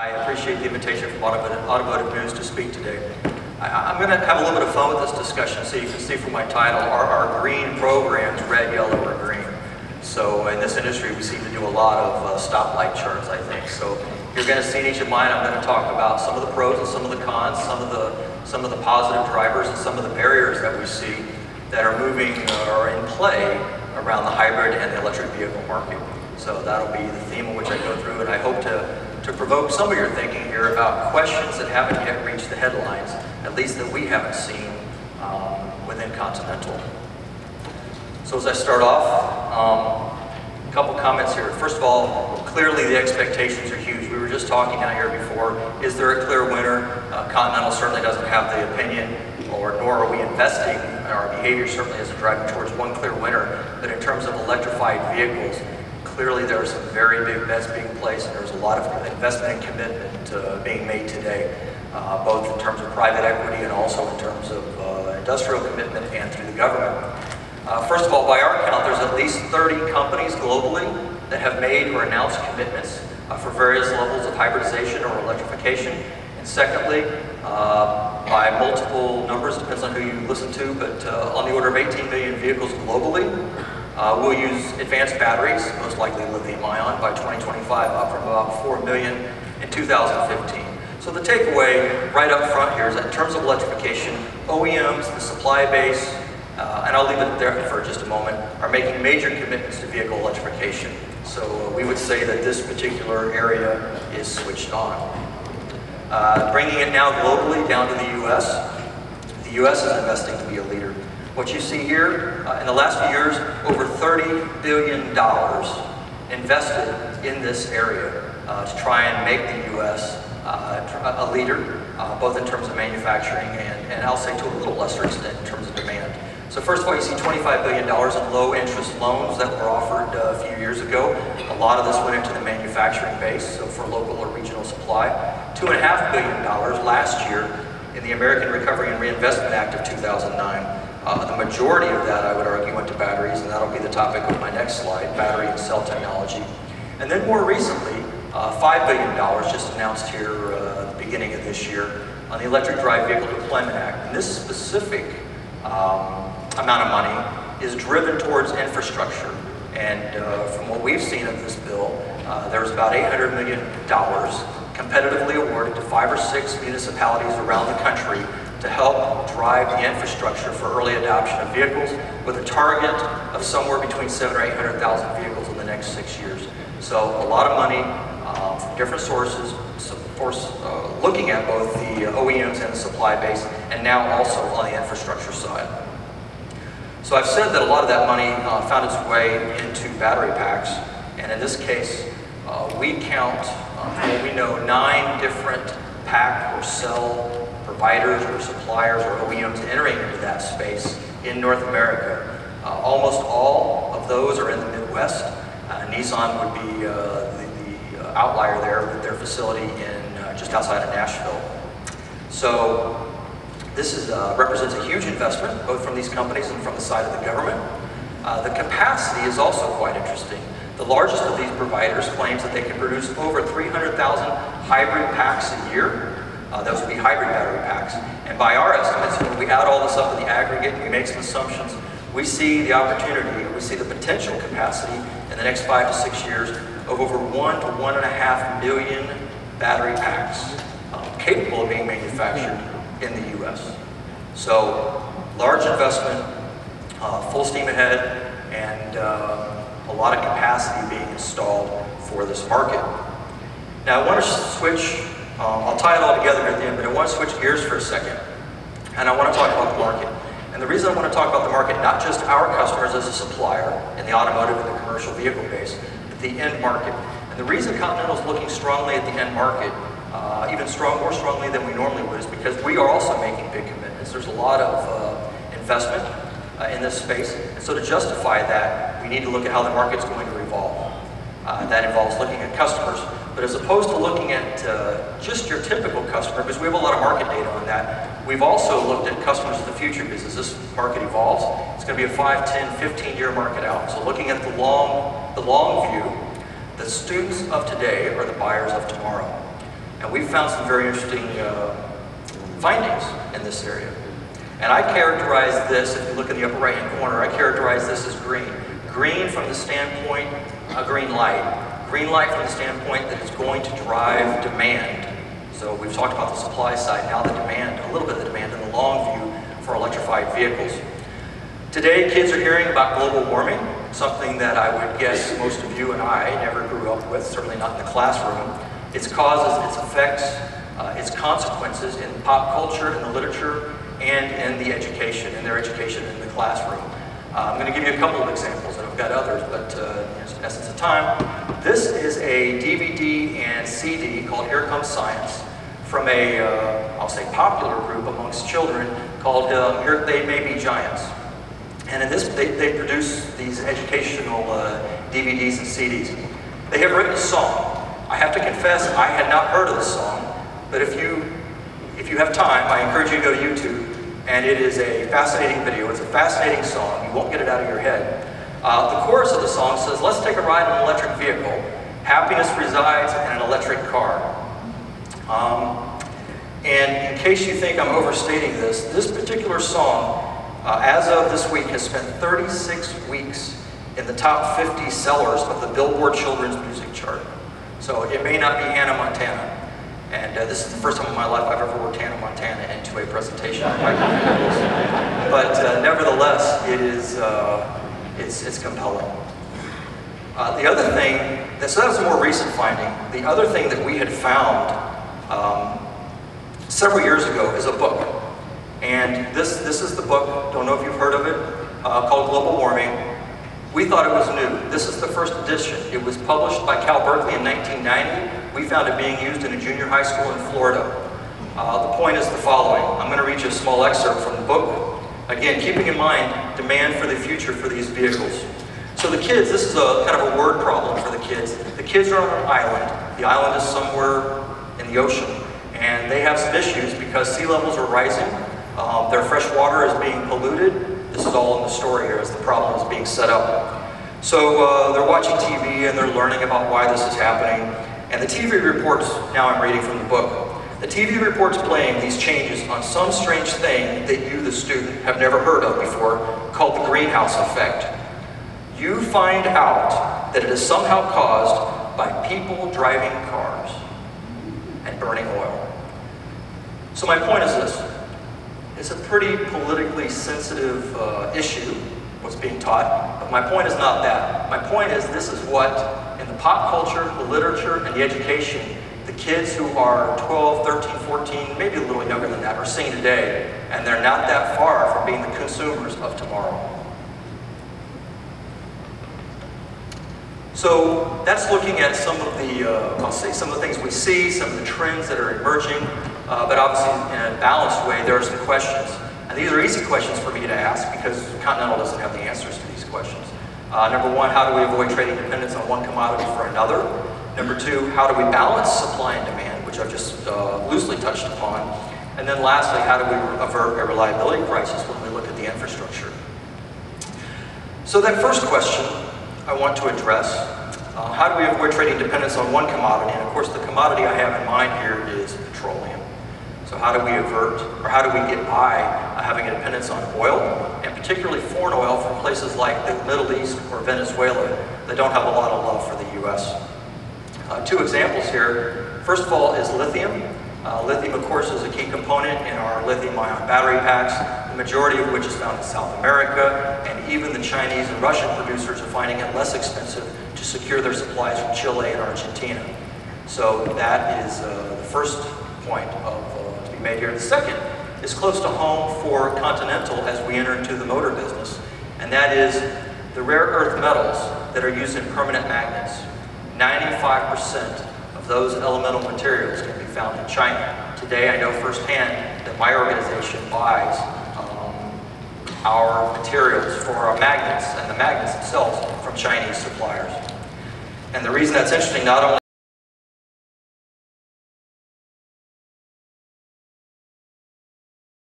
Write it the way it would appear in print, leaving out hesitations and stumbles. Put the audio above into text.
I appreciate the invitation from Automotive News to speak today. I'm going to have a little bit of fun with this discussion, so you can see from my title, our green programs, red, yellow, or green. So in this industry, we seem to do a lot of stoplight charts, I think. So you're going to see in each of mine, I'm going to talk about some of the pros and some of the cons, some of the positive drivers and some of the barriers that we see that are moving or in play around the hybrid and the electric vehicle market. So that'll be the theme in which I go through, and I hope to provoke some of your thinking here about questions that haven't yet reached the headlines, at least that we haven't seen within Continental. So as I start off, a couple comments here. First of all, clearly the expectations are huge. We were just talking out here before, is there a clear winner? Continental certainly doesn't have the opinion, nor are we investing, our behavior certainly isn't driving towards one clear winner, but in terms of electrified vehicles, clearly there are some very big bets being placed, and there's a lot of investment and commitment being made today, both in terms of private equity and also in terms of industrial commitment and through the government. First of all, by our count, there's at least 30 companies globally that have made or announced commitments for various levels of hybridization or electrification. And secondly, by multiple numbers, depends on who you listen to, but on the order of 18 million vehicles globally. We'll use advanced batteries, most likely lithium-ion, by 2025, up from about 4 million in 2015. So the takeaway right up front here is that in terms of electrification, OEMs, the supply base, and I'll leave it there for just a moment, are making major commitments to vehicle electrification. So we would say that this particular area is switched on. Bringing it now globally down to the U.S. The U.S. is investing to be a leader. What you see here, in the last few years, over $30 billion invested in this area to try and make the U.S. A leader, both in terms of manufacturing and I'll say to a little lesser extent in terms of demand. So first of all, you see $25 billion in low-interest loans that were offered a few years ago. A lot of this went into the manufacturing base, so for local or regional supply. $2.5 billion last year in the American Recovery and Reinvestment Act of 2009. The majority of that, I would argue, went to batteries, and that'll be the topic of my next slide, battery and cell technology. And then more recently, $5 billion just announced here at the beginning of this year on the Electric Drive Vehicle Deployment Act. And this specific amount of money is driven towards infrastructure. And from what we've seen of this bill, there's about $800 million competitively awarded to 5 or 6 municipalities around the country to help drive the infrastructure for early adoption of vehicles with a target of somewhere between 700,000 or 800,000 vehicles in the next 6 years. So a lot of money from different sources, of course, looking at both the OEMs and the supply base, and now also on the infrastructure side. So I've said that a lot of that money found its way into battery packs, and in this case, we count, what we know, 9 different pack or cell providers or suppliers or OEMs entering into that space in North America. Almost all of those are in the Midwest. Nissan would be the outlier there with their facility in just outside of Nashville. So this is, represents a huge investment, both from these companies and from the side of the government. The capacity is also quite interesting. The largest of these providers claims that they can produce over 300,000 hybrid packs a year. Those would be hybrid battery packs. And by our estimates, when we add all this up in the aggregate and we make some assumptions, we see the opportunity, or we see the potential capacity in the next 5 to 6 years of over 1 to 1.5 million battery packs capable of being manufactured in the U.S. So large investment, full steam ahead, and a lot of capacity being installed for this market. Now I want to switch, I'll tie it all together at the end, but I want to switch gears for a second, and I want to talk about the market. And the reason I want to talk about the market, not just our customers as a supplier in the automotive and the commercial vehicle base, but the end market. And the reason Continental is looking strongly at the end market, more strongly than we normally would, is because we are also making big commitments. There's a lot of investment in this space. And so to justify that, we need to look at how the market's going to evolve. That involves looking at customers. But as opposed to looking at just your typical customer, because we have a lot of market data on that, we've also looked at customers of the future, because as this market evolves, it's going to be a 5, 10, 15-year market out. So looking at the long view, the students of today are the buyers of tomorrow. And we've found some very interesting findings in this area. And I characterize this, if you look in the upper right-hand corner, I characterize this as green. Green from the standpoint, green light. Green light from the standpoint that it's going to drive demand. So we've talked about the supply side, now the demand, a little bit of the demand in the long view for electrified vehicles. Today, kids are hearing about global warming, something that I would guess most of you and I never grew up with, certainly not in the classroom. Its causes, its effects, its consequences in pop culture, in the literature, and in the education, in their education in the classroom. I'm going to give you a couple of examples, and I've got others, but in essence of time. This is a DVD and CD called Here Comes Science from a, I'll say, popular group amongst children called Here They May Be Giants. And in this, they produce these educational DVDs and CDs. They have written a song. I have to confess, I had not heard of this song, but if you have time, I encourage you to go to YouTube, and it is a fascinating video. It's a fascinating song. You won't get it out of your head. The chorus of the song says, "Let's take a ride in an electric vehicle. Happiness resides in an electric car." And in case you think I'm overstating this, this particular song, as of this week, has spent 36 weeks in the top 50 sellers of the Billboard Children's Music Chart. So it may not be Hannah Montana. And this is the first time in my life I've ever worked Hannah Montana into a presentation. But nevertheless, it is, it's compelling. The other thing, so that was a more recent finding. The other thing that we had found several years ago is a book. And this is the book, don't know if you've heard of it, called Global Warming. We thought it was new. This is the first edition. It was published by Cal Berkeley in 1990. We found it being used in a junior high school in Florida. The point is the following. I'm going to read you a small excerpt from the book. Again, keeping in mind demand for the future for these vehicles. So the kids, this is a kind of a word problem for the kids. The kids are on an island. The island is somewhere in the ocean. And they have some issues because sea levels are rising. Their fresh water is being polluted. This is all in the story here as the problem is being set up. So they're watching TV and they're learning about why this is happening. And the TV reports, now I'm reading from the book, the TV reports blame these changes on some strange thing that you, the student, have never heard of before, called the greenhouse effect. You find out that it is somehow caused by people driving cars and burning oil. So my point is this. It's a pretty politically sensitive issue, what's being taught, but my point is not that. My point is this is what, in the pop culture, the literature, and the education, the kids who are 12, 13, 14, maybe a little younger than that, are seeing today, and they're not that far from being the consumers of tomorrow. So that's looking at some of the, I'll say, some of the things we see, some of the trends that are emerging. But obviously, in a balanced way, there are some questions. And these are easy questions for me to ask because Continental doesn't have the answers to these questions. Number one, how do we avoid trading dependence on one commodity for another? Number two, how do we balance supply and demand, which I've just loosely touched upon? And then lastly, how do we avert a reliability crisis when we look at the infrastructure? So that first question I want to address, how do we avoid trading dependence on one commodity? And of course, the commodity I have in mind here is petroleum. So how do we avert, or how do we get by having a dependence on oil, and particularly foreign oil from places like the Middle East or Venezuela that don't have a lot of love for the U.S.? Two examples here. First of all is lithium. Lithium, of course, is a key component in our lithium-ion battery packs, the majority of which is found in South America, and even the Chinese and Russian producers are finding it less expensive to secure their supplies from Chile and Argentina. So that is the first point to be made here. The second is close to home for Continental as we enter into the motor business, and that is the rare earth metals that are used in permanent magnets. 95% of those elemental materials can be found in China. Today, I know firsthand that my organization buys our materials for our magnets and the magnets themselves from Chinese suppliers. And the reason that's interesting, not only